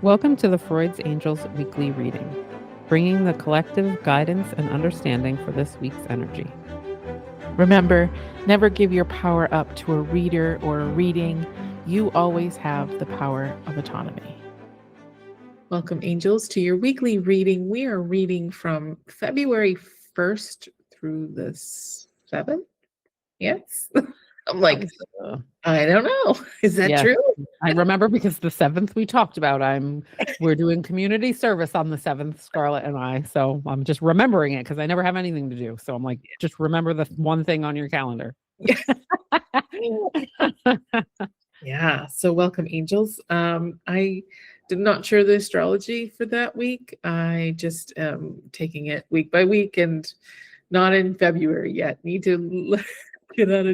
Welcome to the Freud's Angels weekly reading, bringing the collective guidance and understanding for this week's energy. Remember, never give your power up to a reader or a reading. You always have the power of autonomy. Welcome, angels, to your weekly reading. We are reading from February 1st through the 7th. Yes. I'm like, I don't know. Is that true? I remember because the 7th we talked about. We're doing community service on the 7th, Scarlett and I. So I'm just remembering it because I never have anything to do. So I'm like, just remember the one thing on your calendar. Yeah. So welcome, angels. I did not share the astrology for that week. I just am taking it week by week and not in February yet. Need to get out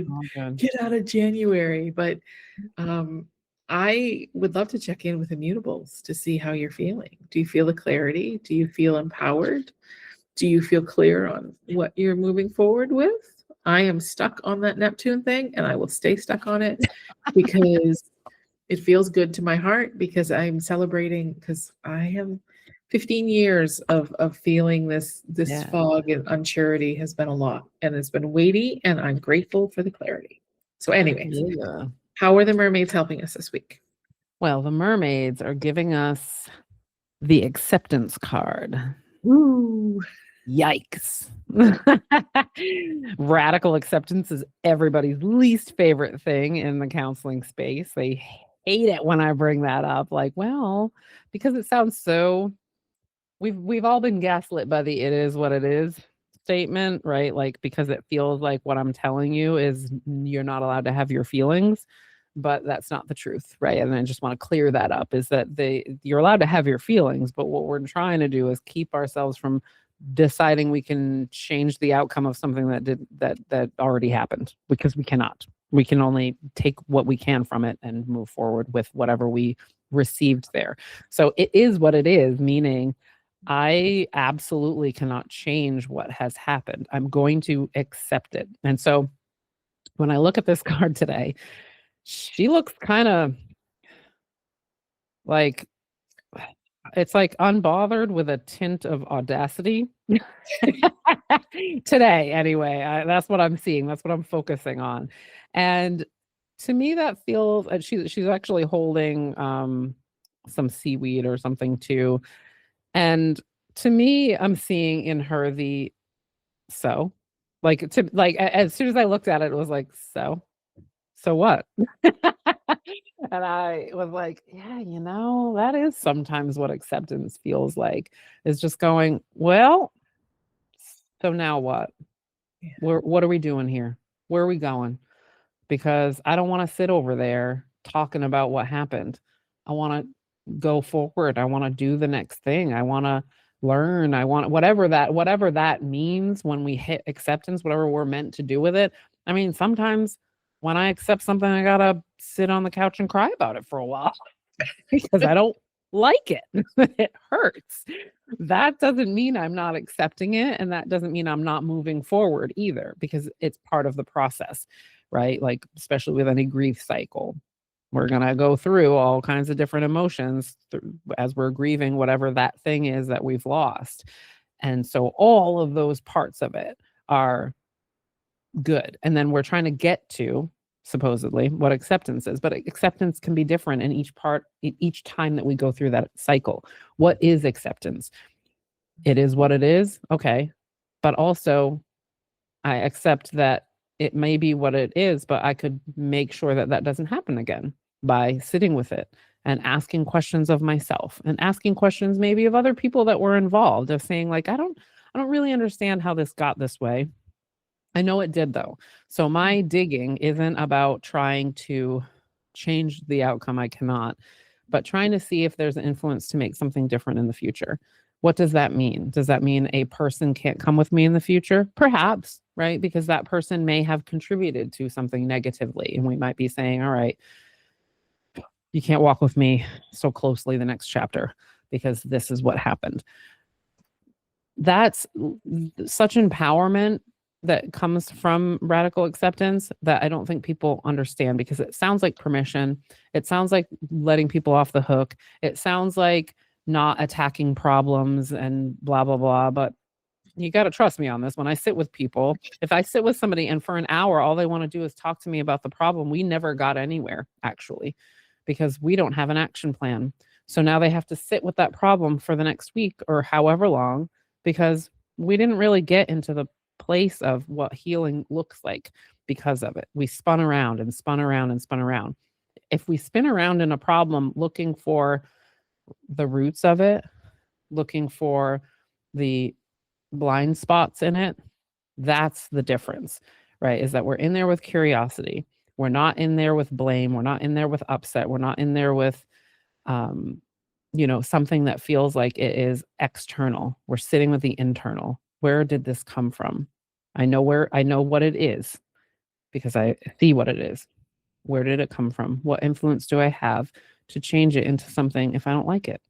of January. But I would love to check in with Immutables to see how you're feeling. Do you feel the clarity? Do you feel empowered? Do you feel clear on what you're moving forward with? I am stuck on that Neptune thing, and I will stay stuck on it because it feels good to my heart, because I'm celebrating, because I have 15 years of feeling this fog and unsurety has been a lot, and it's been weighty, and I'm grateful for the clarity. So anyways, how are the mermaids helping us this week? Well, the mermaids are giving us the acceptance card. Ooh. Yikes. Radical acceptance is everybody's least favorite thing in the counseling space. They hate it when I bring that up. Like, well, because it sounds so, we've all been gaslit by the "it is what it is" statement, right? Like, because it feels like what I'm telling you is you're not allowed to have your feelings, but that's not the truth, right? And I just want to clear that up, is that you're allowed to have your feelings, but what we're trying to do is keep ourselves from deciding we can change the outcome of something that already happened, because we cannot. We can only take what we can from it and move forward with whatever we received there. So it is what it is, meaning I absolutely cannot change what has happened. I'm going to accept it. And so when I look at this card today, she looks kind of like, it's like unbothered with a tint of audacity. Today, anyway, that's what I'm seeing. That's what I'm focusing on. And to me, that feels, she's actually holding some seaweed or something too. And to me, I'm seeing in her as soon as I looked at it, it was like, so what? And I was like, yeah, that is sometimes what acceptance feels like, is just going, well, so now what? Yeah. What are we doing here? Where are we going? Because I don't want to sit over there talking about what happened. I want to go forward. I want to do the next thing. I want to learn. I want whatever that means when we hit acceptance, whatever we're meant to do with it. I mean, sometimes when I accept something, I gotta sit on the couch and cry about it for a while because I don't like it. It hurts. That doesn't mean I'm not accepting it, and that doesn't mean I'm not moving forward either, because it's part of the process, right? Like, especially with any grief cycle, we're gonna go through all kinds of different emotions as we're grieving whatever that thing is that we've lost. And so all of those parts of it are good. And then we're trying to get to, supposedly, what acceptance is. But acceptance can be different in each time that we go through that cycle. What is acceptance? It is what it is. Okay. But also, I accept that it may be what it is, but I could make sure that that doesn't happen again by sitting with it and asking questions of myself, and asking questions maybe of other people that were involved, of saying, like, I don't really understand how this got this way. I know it did, though. So my digging isn't about trying to change the outcome. I cannot, but trying to see if there's an influence to make something different in the future. What does that mean? Does that mean a person can't come with me in the future? Perhaps, right? Because that person may have contributed to something negatively. And we might be saying, all right, you can't walk with me so closely the next chapter because this is what happened. That's such empowerment that comes from radical acceptance that I don't think people understand, because it sounds like permission. It sounds like letting people off the hook. It sounds like not attacking problems and blah, blah, blah. But you got to trust me on this. When I sit with people, if I sit with somebody and for an hour, all they want to do is talk to me about the problem, we never got anywhere, actually, because we don't have an action plan. So now they have to sit with that problem for the next week or however long, because we didn't really get into the place of what healing looks like because of it. We spun around and spun around and spun around. If we spin around in a problem looking for the roots of it, looking for the blind spots in it, that's the difference, right? Is that we're in there with curiosity. We're not in there with blame. We're not in there with upset. We're not in there with, something that feels like it is external. We're sitting with the internal. Where did this come from? I know what it is because I see what it is. Where did it come from? What influence do I have to change it into something if I don't like it?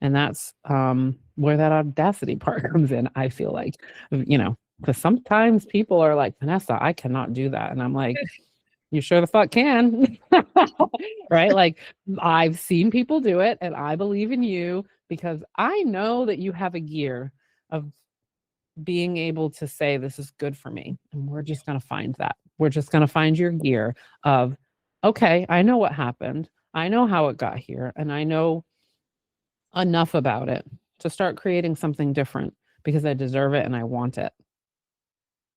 And that's where that audacity part comes in, I feel like, because sometimes people are like, Vanessa, I cannot do that. And I'm like, you sure the fuck can. Right? Like, I've seen people do it and I believe in you because I know that you have a gear of being able to say, this is good for me. And we're just going to find that. We're just going to find your gear of, okay, I know what happened. I know how it got here. And I know enough about it to start creating something different because I deserve it and I want it.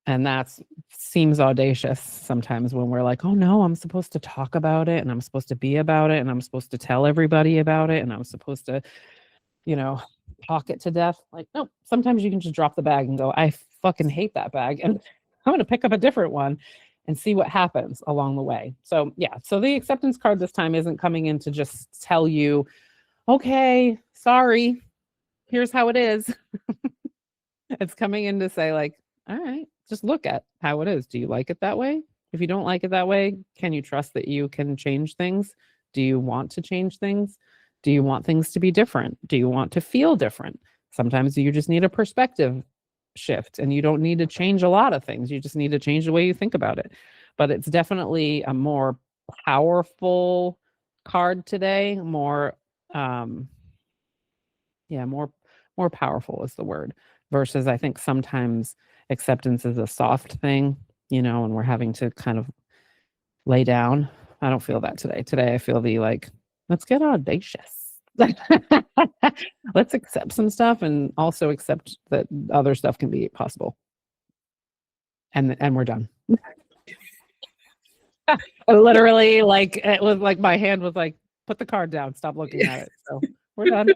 And that seems audacious sometimes when we're like, oh no, I'm supposed to talk about it and I'm supposed to be about it and I'm supposed to tell everybody about it and I'm supposed to, talk it to death. Like, no, sometimes you can just drop the bag and go, I fucking hate that bag. And I'm going to pick up a different one and see what happens along the way. So yeah, so the acceptance card this time isn't coming in to just tell you, okay, sorry, here's how it is. It's coming in to say like, all right, just look at how it is. Do you like it that way? If you don't like it that way, can you trust that you can change things? Do you want to change things? Do you want things to be different? Do you want to feel different? Sometimes you just need a perspective shift and you don't need to change a lot of things. You just need to change the way you think about it. But it's definitely a more powerful card today, more more powerful is the word, versus I think sometimes acceptance is a soft thing, and we're having to kind of lay down. I don't feel that today. Today I feel the like, let's get audacious. Let's accept some stuff and also accept that other stuff can be possible. And we're done. Literally, like, it was like my hand was like, put the card down, stop looking at it. So we're done.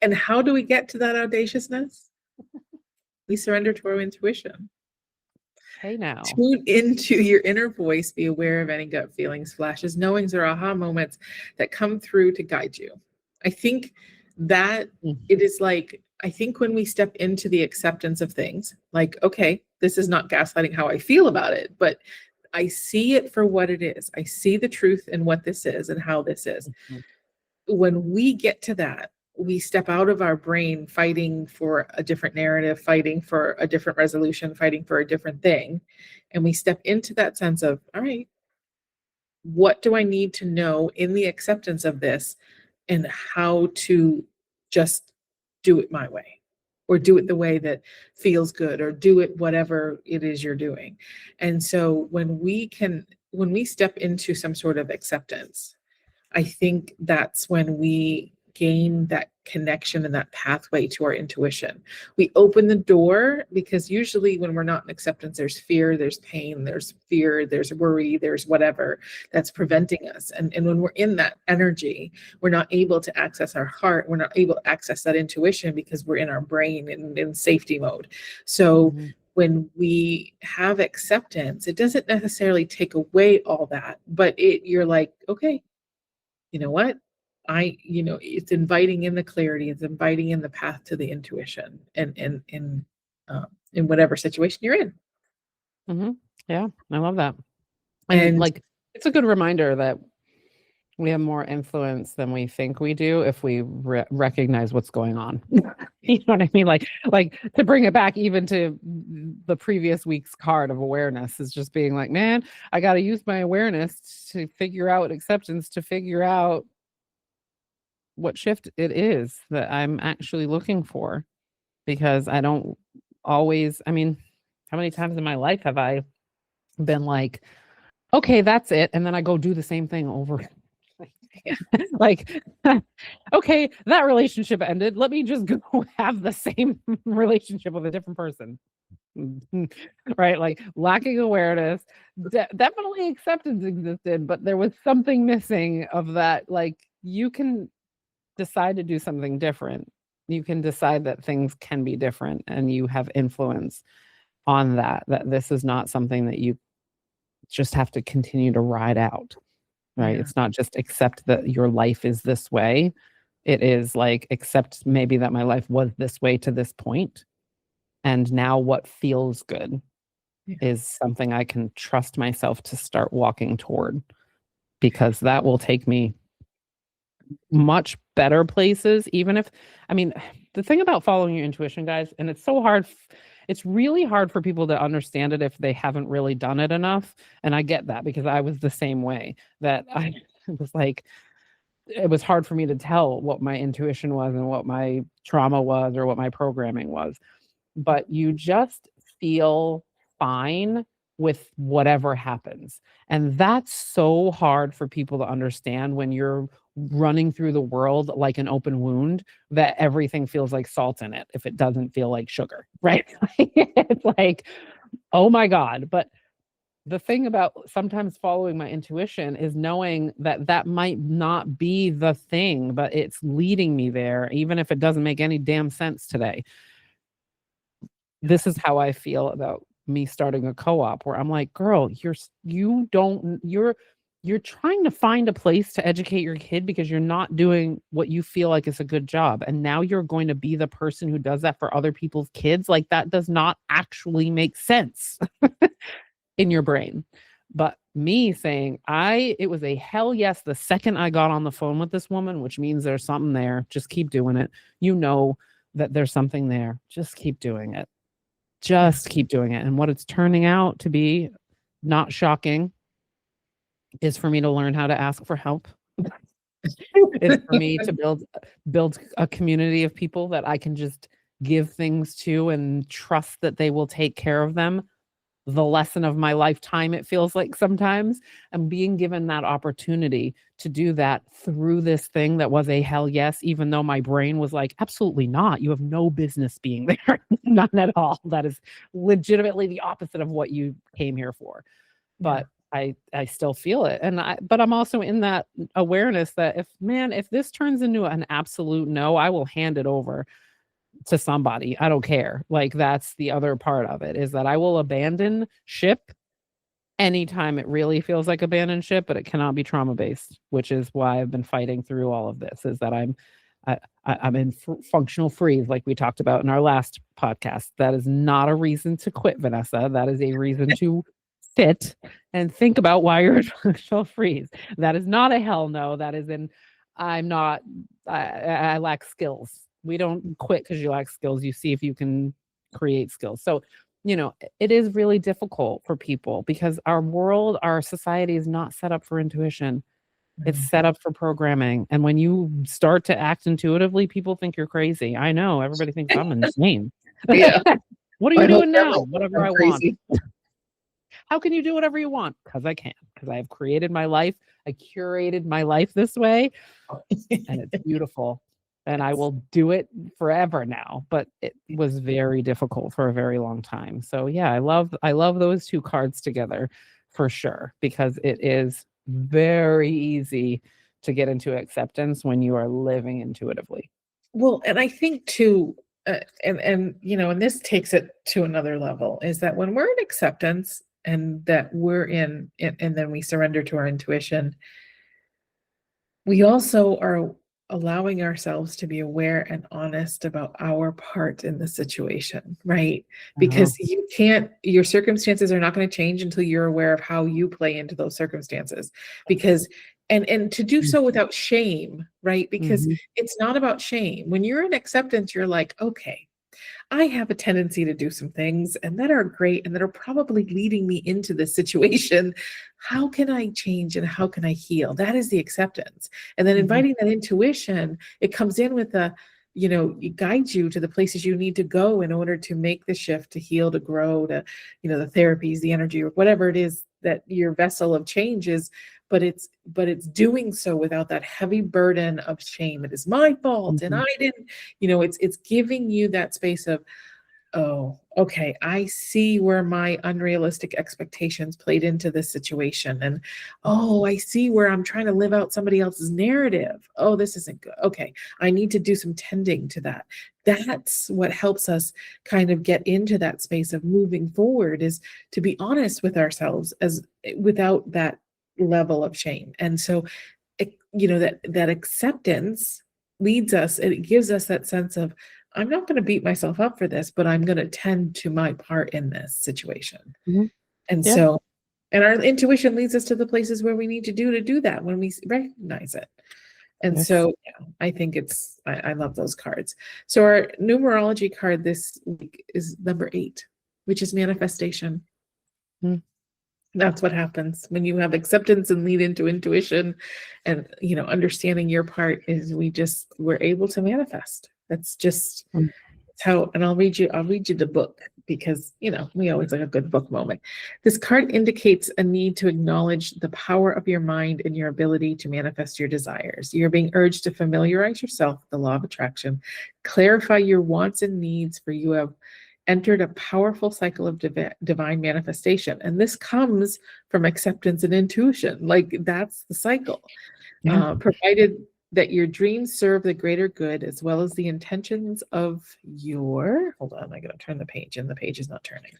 And how do we get to that audaciousness? We surrender to our intuition. Hey now. Tune into your inner voice, be aware of any gut feelings, flashes, knowings, or aha moments that come through to guide you. I think that it is like, I think when we step into the acceptance of things, like, okay, this is not gaslighting how I feel about it, but I see it for what it is. I see the truth in what this is and how this is. When we get to that, we step out of our brain fighting for a different narrative, fighting for a different resolution, fighting for a different thing. And we step into that sense of, all right, what do I need to know in the acceptance of this and how to just do it my way, or do it the way that feels good, or do it whatever it is you're doing. And so when we step into some sort of acceptance, I think that's when we gain that connection and that pathway to our intuition. We open the door, because usually when we're not in acceptance, there's fear, there's pain, there's fear, there's worry, there's whatever that's preventing us. And when we're in that energy, we're not able to access our heart. We're not able to access that intuition because we're in our brain in safety mode. So when we have acceptance, it doesn't necessarily take away all that, but you're like, okay, you know what? It's inviting in the clarity, it's inviting in the path to the intuition and in whatever situation you're in. Yeah, I love that. And like, it's a good reminder that We have more influence than we think we do if we recognize what's going on. You know what I mean? Like to bring it back even to the previous week's card of awareness is just being like, man, I got to use my awareness to figure out acceptance, to figure out what shift it is that I'm actually looking for, because I don't always, I mean, how many times in my life have I been like, okay, that's it, and then I go do the same thing over. Like, okay, that relationship ended. Let me just go have the same relationship with a different person. Right? Like lacking awareness, definitely acceptance existed, but there was something missing of that. Like you can decide to do something different. You can decide that things can be different and you have influence on that this is not something that you just have to continue to ride out. Right? Yeah. It's not just accept that your life is this way. It is like accept maybe that my life was this way to this point, and now what feels good is something I can trust myself to start walking toward, because that will take me much better places. Even if, I mean, the thing about following your intuition, guys, and it's so hard, it's really hard for people to understand it if they haven't really done it enough. And I get that because I was the same way, that I was like, it was hard for me to tell what my intuition was and what my trauma was or what my programming was. But you just feel fine with whatever happens. And that's so hard for people to understand when you're running through the world like an open wound, that everything feels like salt in it if it doesn't feel like sugar, right? It's like, oh my God. But the thing about sometimes following my intuition is knowing that that might not be the thing, but it's leading me there, even if it doesn't make any damn sense today. This is how I feel about me starting a co-op, where I'm like, girl, you're trying to find a place to educate your kid because you're not doing what you feel like is a good job. And now you're going to be the person who does that for other people's kids. Like that does not actually make sense in your brain. But me saying it was a hell yes the second I got on the phone with this woman, which means there's something there. Just keep doing it. You know that there's something there. Just keep doing it. Just keep doing it. And what it's turning out to be, not shocking, is for me to learn how to ask for help. It's for me to build a community of people that I can just give things to and trust that they will take care of them. The lesson of my lifetime, it feels like sometimes. I'm being given that opportunity to do that through this thing that was a hell yes, even though my brain was like, absolutely not. You have no business being there. None at all. That is legitimately the opposite of what you came here for. But I still feel it. But I'm also in that awareness that if this turns into an absolute no, I will hand it over to somebody. I don't care. Like that's the other part of it, is that I will abandon ship anytime it really feels like abandoned ship, but it cannot be trauma based, which is why I've been fighting through all of this, is that I'm in functional freeze, like we talked about in our last podcast. That is not a reason to quit, Vanessa. That is a reason to sit and think about why you're in functional freeze. That is not a hell no. That is I lack skills. We don't quit because you lack skills. You see if you can create skills. So, it is really difficult for people because our world, our society is not set up for intuition. It's set up for programming. And when you start to act intuitively, people think you're crazy. I know. Everybody thinks I'm insane. Yeah. What are you doing now? Whatever I want. How can you do whatever you want? Because I can. Because I have created my life. I curated my life this way. And it's beautiful. And I will do it forever now. But it was very difficult for a very long time. So yeah, I love those two cards together for sure, because it is very easy to get into acceptance when you are living intuitively. Well, and I think too, and this takes it to another level, is that when we're in acceptance and that we're in, and then we surrender to our intuition, we also are allowing ourselves to be aware and honest about our part in the situation, right? Because your circumstances are not going to change until you're aware of how you play into those circumstances. Because and to do so without shame, right? Because Mhm. it's not about shame. When you're in acceptance, you're like, okay, I have a tendency to do some things and that are great and that are probably leading me into this situation. How can I change and how can I heal? That is the acceptance. And then Mhm. inviting that intuition, it comes in with a, it guides you to the places you need to go in order to make the shift, to heal, to grow, to, the therapies, the energy, or whatever it is that your vessel of change is. But it's doing so without that heavy burden of shame. It is my fault and Mhm. I didn't, it's giving you that space of, oh, okay, I see where my unrealistic expectations played into this situation. And oh, I see where I'm trying to live out somebody else's narrative. Oh, this isn't good. Okay, I need to do some tending to that. That's what helps us kind of get into that space of moving forward, is to be honest with ourselves as without that level of shame. And so that acceptance leads us, it gives us that sense of, I'm not going to beat myself up for this, but I'm going to tend to my part in this situation. Mhm. And Yeah. so, and our intuition leads us to the places where we need to do that when we recognize it. And Yes. so, yeah, I think I love those cards. So our numerology card this week is number 8, which is manifestation. Mm. That's what happens when you have acceptance and lead into intuition and, understanding your part, is we're able to manifest. That's just Mm. how, and I'll read you the book, because, we always like a good book moment. This card indicates a need to acknowledge the power of your mind and your ability to manifest your desires. You're being urged to familiarize yourself with the law of attraction, clarify your wants and needs, for you have entered a powerful cycle of divine manifestation. And this comes from acceptance and intuition. Like, that's the cycle. Yeah. Provided that your dreams serve the greater good, as well as the intentions of your, hold on, I gotta turn the page, and the page is not turning.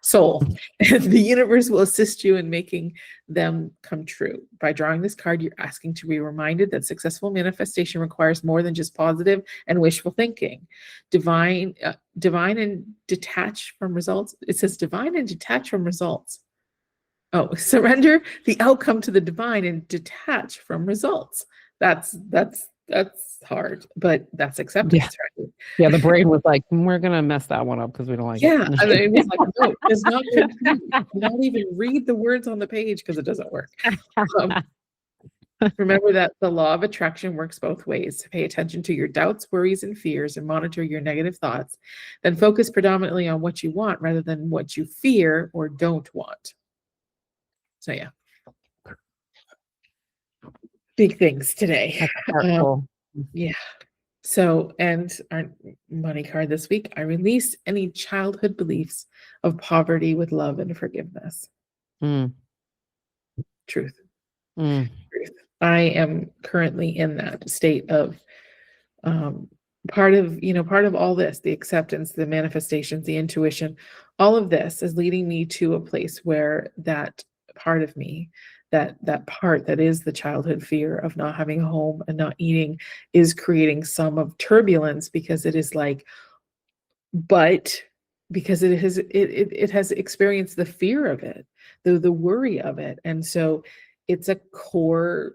Soul. And the universe will assist you in making them come true. By drawing this card, you're asking to be reminded that successful manifestation requires more than just positive and wishful thinking. Divine and detached from results. It says divine and detached from results. Oh, surrender the outcome to the divine and detach from results. That's hard, but that's Yeah. acceptance, right? Yeah. The brain was like, we're gonna mess that one up because we don't like Yeah, I mean, it was it. like, no, does not compute. Not even read the words on the page, because it doesn't work. Um, Remember that the law of attraction works both ways. Pay attention to your doubts, worries, and fears, and monitor your negative thoughts. Then focus predominantly on what you want rather than what you fear or don't want. So yeah, big things today. That's Um, hurtful. yeah. So, and our money card this week, I release any childhood beliefs of poverty with love and forgiveness. Mm. Truth. Mm. Truth. I am currently in that state of, part of all this, the acceptance, the manifestations, the intuition, all of this is leading me to a place where that part of me, that part that is the childhood fear of not having a home and not eating, is creating some of turbulence, because it is like, but because it has experienced the fear of it, the worry of it. And so it's a core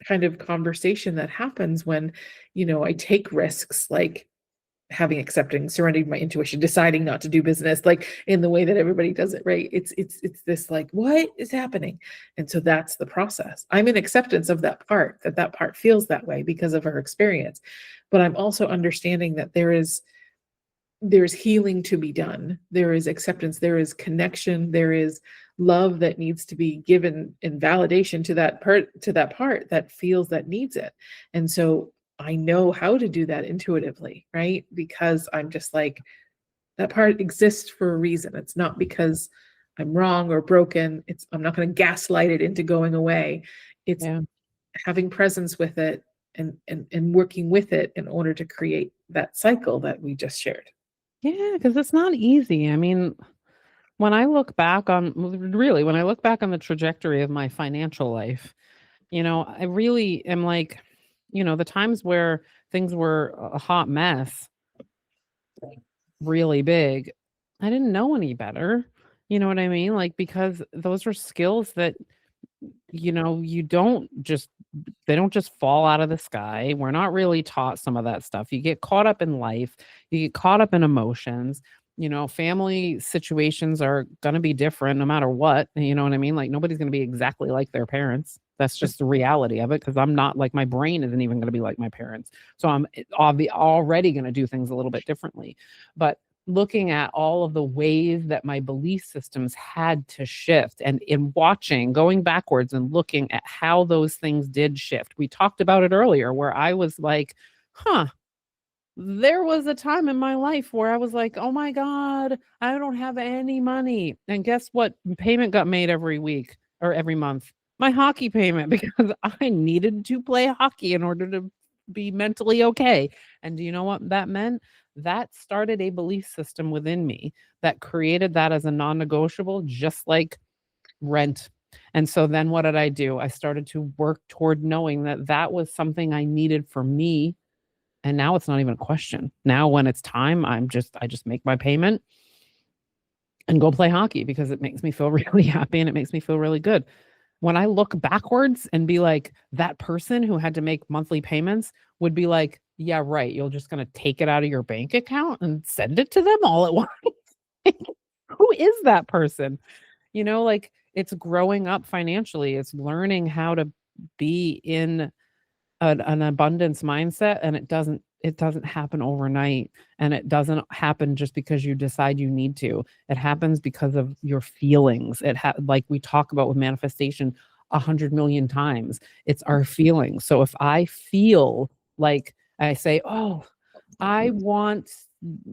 kind of conversation that happens when, I take risks, like having accepting, surrendering my intuition, deciding not to do business like in the way that everybody does it, right? It's this like, what is happening? And so that's the process. I'm in acceptance of that part feels that way because of her experience. But I'm also understanding that there's healing to be done. There is acceptance, there is connection, there is love that needs to be given, and validation to that part that feels that needs it. And so I know how to do that intuitively, right? Because I'm just like, that part exists for a reason. It's not because I'm wrong or broken. I'm not going to gaslight it into going away. It's Yeah. having presence with it, and working with it in order to create that cycle that we just shared. Yeah, because it's not easy. I mean, when I look back on really, when I look back on the trajectory of my financial life, I really am like, the times where things were a hot mess, really big, I didn't know any better. You know what I mean? Like, because those are skills that you know, they don't just fall out of the sky. We're not really taught some of that stuff. You get caught up in life, you get caught up in emotions. You know, family situations are going to be different no matter what. You know what I mean? Like nobody's going to be exactly like their parents. That's just the reality of it because I'm not like my brain isn't even going to be like my parents. So I'm already going to do things a little bit differently. But looking at all of the ways that my belief systems had to shift and in watching, going backwards and looking at how those things did shift. We talked about it earlier where I was like, there was a time in my life where I was like, oh my God, I don't have any money. And guess what? Payment got made every week or every month. My hockey payment because I needed to play hockey in order to be mentally okay. And do you know what that meant? That started a belief system within me that created that as a non-negotiable, just like rent. And so then what did I do? I started to work toward knowing that that was something I needed for me. And now it's not even a question. Now when it's time, I just make my payment and go play hockey because it makes me feel really happy and it makes me feel really good. When I look backwards and be like, that person who had to make monthly payments would be like, yeah, right. You're just going to take it out of your bank account and send it to them all at once. Who is that person? You know, like it's growing up financially. It's learning how to be in an abundance mindset, and it doesn't happen overnight, and it doesn't happen just because you decide you need to. It happens because of your feelings. Like we talk about with manifestation 100 million times, it's our feelings. So if I feel like I say, oh, I want,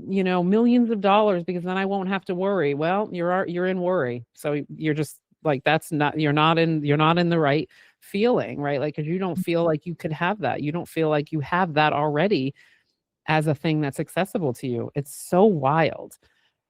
you know, millions of dollars because then I won't have to worry. Well, you're in worry. So you're just like, you're not in the right feeling, right? Like, cause you don't feel like you could have that. You don't feel like you have that already as a thing that's accessible to you. It's so wild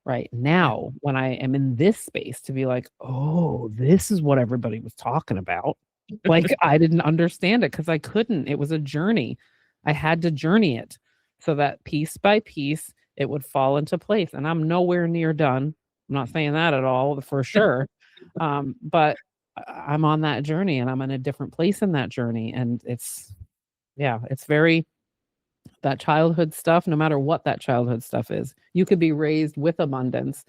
right now when I am in this space to be like, oh, this is what everybody was talking about. Like I didn't understand it because I couldn't. It was a journey. I had to journey it so that piece by piece it would fall into place. And I'm nowhere near done. I'm not saying that at all for sure. But I'm on that journey and I'm in a different place in that journey. And it's very that childhood stuff, no matter what that childhood stuff is. You could be raised with abundance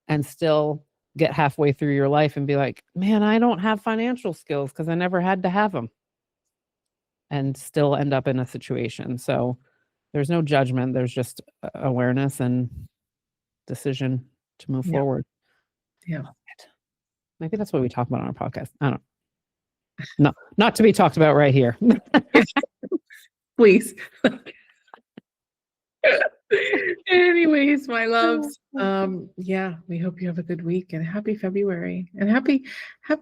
and still get halfway through your life and be like, man, I don't have financial skills because I never had to have them, and still end up in a situation. So there's no judgment. There's just awareness and decision to move forward. Yeah. Maybe that's what we talk about on our podcast. I don't know. No, not to be talked about right here. Please. Anyways, my loves, we hope you have a good week and happy February and happy what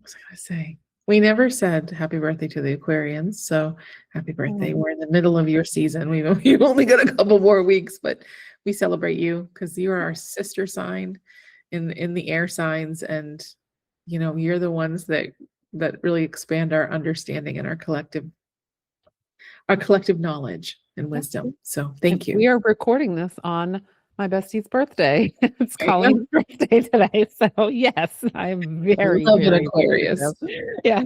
was I gonna say? We never said happy birthday to the Aquarians, so happy birthday. We're in the middle of your season. You've only got a couple more weeks, but we celebrate you because you're our sister sign in the air signs, and you know, you're the ones that really expand our understanding and our collective knowledge and wisdom. So thank you. We are recording this on my bestie's birthday. It's Colleen's birthday today. So yes, I'm very Aquarius. Yeah.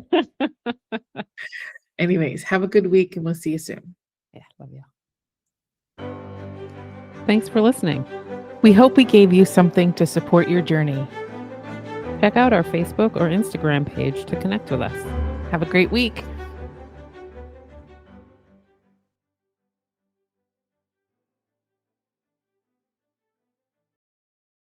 Anyways, have a good week and we'll see you soon. Yeah, love you. Thanks for listening. We hope we gave you something to support your journey. Check out our Facebook or Instagram page to connect with us. Have a great week.